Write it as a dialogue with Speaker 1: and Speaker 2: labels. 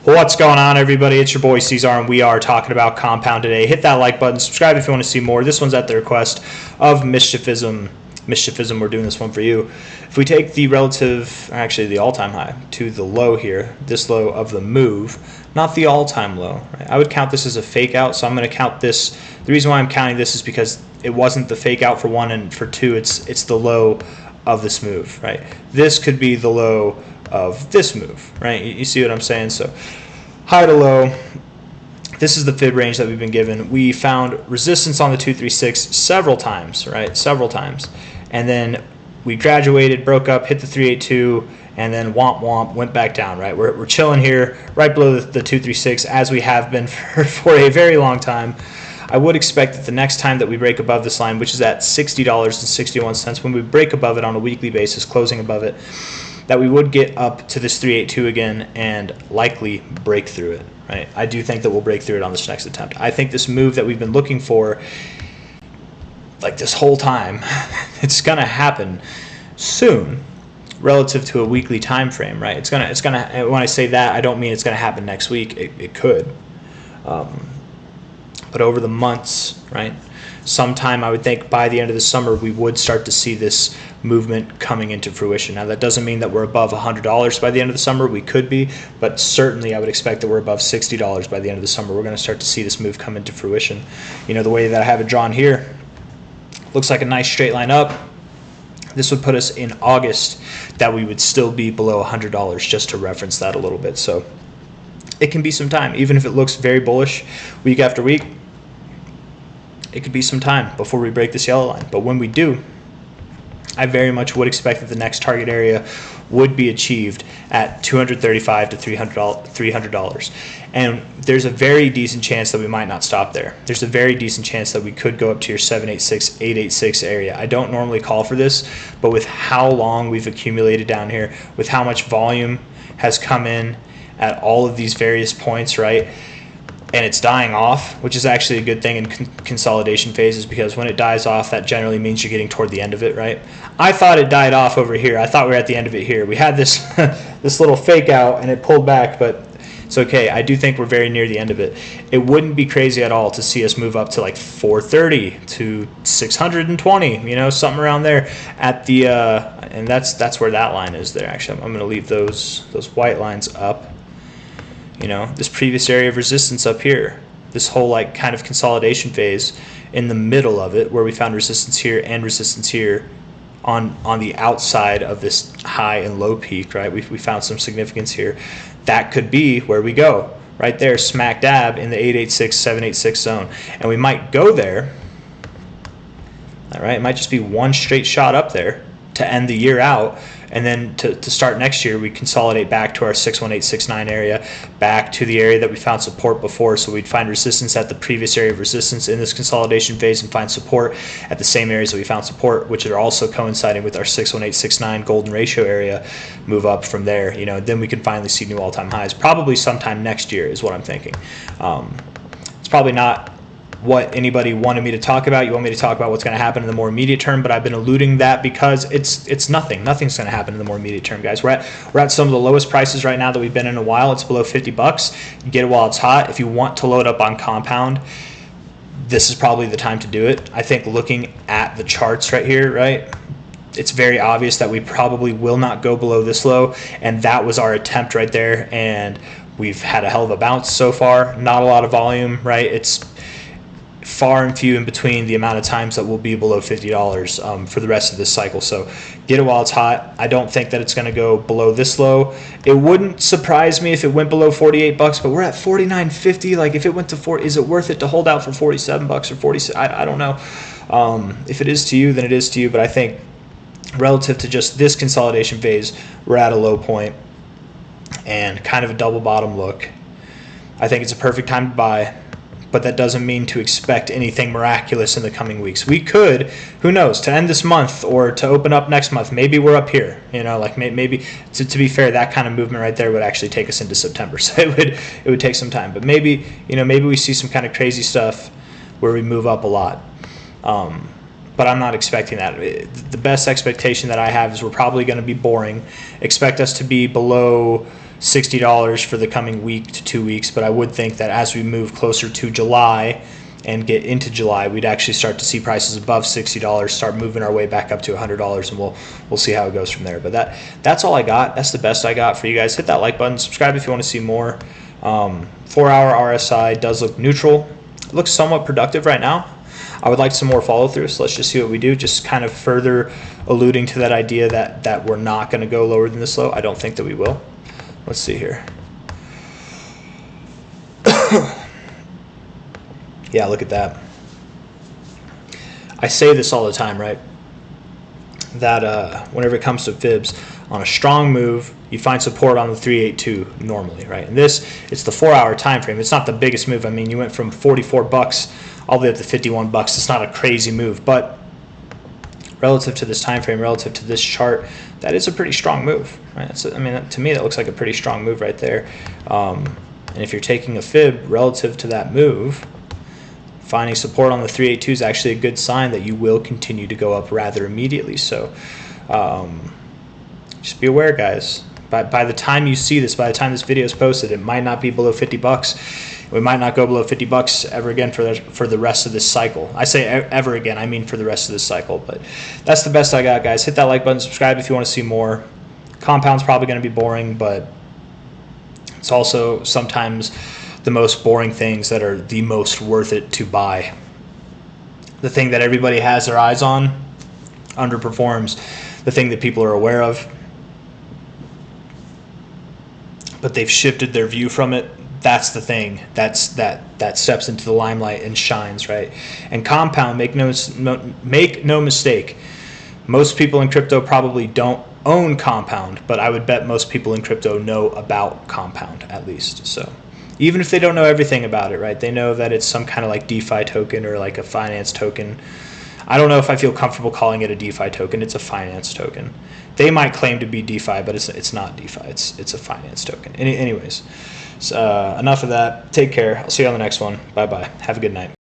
Speaker 1: What's going on, everybody? It's your boy C-Zar, and we are talking about compound today. Hit that like button, subscribe if you want to see more. This one's at the request of Mischiefism. We're doing this one for you. If we take the relative, actually the all-time high, to the low here, this low of the move, not the all-time low, right? I would count this as a fake out, so I'm going to count this. The reason why I'm counting this is because it wasn't the fake out for one, and for two, it's the low of this move, right? This could be the low of this move, right? You see what I'm saying? So high to low, this is the fib range that we've been given. We found resistance on the 236 several times, right? Several times. And then we graduated, broke up, hit the 382, and then womp womp, went back down, right? We're chilling here right below the 236 as we have been for a very long time. I would expect that the next time that we break above this line, which is at $60.61, when we break above it on a weekly basis, closing above it, that we would get up to this 382 again and likely break through it, right? I do think that we'll break through it on this next attempt. I think this move that we've been looking for, like this whole time, it's gonna happen soon relative to a weekly time frame, right? It's gonna. When I say that, I don't mean it's gonna happen next week. It could, but over the months, right? Sometime I would think by the end of the summer we would start to see this movement coming into fruition. Now that doesn't mean that we're above $100 by the end of the summer. We could be, but certainly I would expect that we're above $60 by the end of the summer. We're going to start to see this move come into fruition. You know, the way that I have it drawn here looks like a nice straight line up. This would put us in August that we would still be below $100, just to reference that a little bit. So it can be some time, even if it looks very bullish week after week. It could be some time before we break this yellow line. But when we do, I very much would expect that the next target area would be achieved at $235 to $300. And there's a very decent chance that we might not stop there. There's a very decent chance that we could go up to your 786, 886 area. I don't normally call for this, but with how long we've accumulated down here, with how much volume has come in at all of these various points, right? And it's dying off, which is actually a good thing in consolidation phases, because when it dies off, that generally means you're getting toward the end of it, right? I thought it died off over here. I thought we were at the end of it here. We had this this little fake out and it pulled back, but it's okay. I do think we're very near the end of it. It wouldn't be crazy at all to see us move up to like 430 to 620, you know, something around there at the and that's where that line is there. Actually, I'm going to leave those white lines up. You know, this previous area of resistance up here, this whole like kind of consolidation phase in the middle of it, where we found resistance here and resistance here on the outside of this high and low peak, right? We found some significance here. That could be where we go, right there, smack dab in the 886, 786 zone. And we might go there, all right? It might just be one straight shot up there to end the year out. And then to start next year, we consolidate back to our 61869 area, back to the area that we found support before. So we'd find resistance at the previous area of resistance in this consolidation phase and find support at the same areas that we found support, which are also coinciding with our 61869 golden ratio area, move up from there. You know, then we can finally see new all-time highs, probably sometime next year is what I'm thinking. It's probably not what anybody wanted me to talk about. You want me to talk about what's going to happen in the more immediate term, but I've been alluding that because it's nothing. Nothing's going to happen in the more immediate term, guys. We're at some of the lowest prices right now that we've been in a while. It's below $50. You get it while it's hot. If you want to load up on compound, this is probably the time to do it. I think looking at the charts right here, right, it's very obvious that we probably will not go below this low, and that was our attempt right there, and we've had a hell of a bounce so far. Not a lot of volume, right? It's far and few in between the amount of times that we'll be below $50 for the rest of this cycle. So get it while it's hot. I don't think that it's going to go below this low. It wouldn't surprise me if it went below $48, but we're at $49.50. Like if it went to $4, is it worth it to hold out for $47 or $46? I don't know. If it is to you, then it is to you. But I think relative to just this consolidation phase, we're at a low point and kind of a double bottom look. I think it's a perfect time to buy. But that doesn't mean to expect anything miraculous in the coming weeks. We could, who knows, to end this month or to open up next month, maybe we're up here. You know, like maybe to be fair, that kind of movement right there would actually take us into September. So it would take some time. But maybe, you know, maybe we see some kind of crazy stuff where we move up a lot. But I'm not expecting that. The best expectation that I have is we're probably going to be boring. Expect us to be below $60 for the coming week to 2 weeks, but I would think that as we move closer to July and get into July, we'd actually start to see prices above $60, start moving our way back up to $100, and we'll see how it goes from there. But that's all I got. That's the best I got for you guys. Hit that like button, subscribe if you want to see more. 4-hour RSI does look neutral. It looks somewhat productive right now. I would like some more follow through, so let's just see what we do. Just kind of further alluding to that idea that we're not going to go lower than this low. I don't think that we will. Let's see here. Yeah, look at that. I say this all the time, right? That whenever it comes to fibs, on a strong move, you find support on the 382 normally, right? And this, it's the 4-hour time frame. It's not the biggest move. I mean, you went from 44 bucks all the way up to 51 bucks. It's not a crazy move, but relative to this time frame, relative to this chart, that is a pretty strong move, right? I mean, to me, that looks like a pretty strong move right there. And if you're taking a fib relative to that move, finding support on the 382 is actually a good sign that you will continue to go up rather immediately. So just be aware, guys. By the time you see this, by the time this video is posted, it might not be below 50 bucks. We might not go below 50 bucks ever again for the rest of this cycle. I say ever again, I mean for the rest of this cycle. But that's the best I got, guys. Hit that like button, subscribe if you want to see more. Compound's probably going to be boring, but it's also sometimes the most boring things that are the most worth it to buy. The thing that everybody has their eyes on underperforms the thing that people are aware of, but they've shifted their view from it. That's the thing that steps into the limelight and shines, right? And compound, make no mistake, most people in crypto probably don't own compound, but I would bet most people in crypto know about compound at least. So even if they don't know everything about it, right? They know that it's some kind of like DeFi token or like a finance token. I don't know if I feel comfortable calling it a DeFi token. It's a finance token. They might claim to be DeFi, but it's not DeFi. It's a finance token. Anyways, so, enough of that. Take care. I'll see you on the next one. Bye-bye. Have a good night.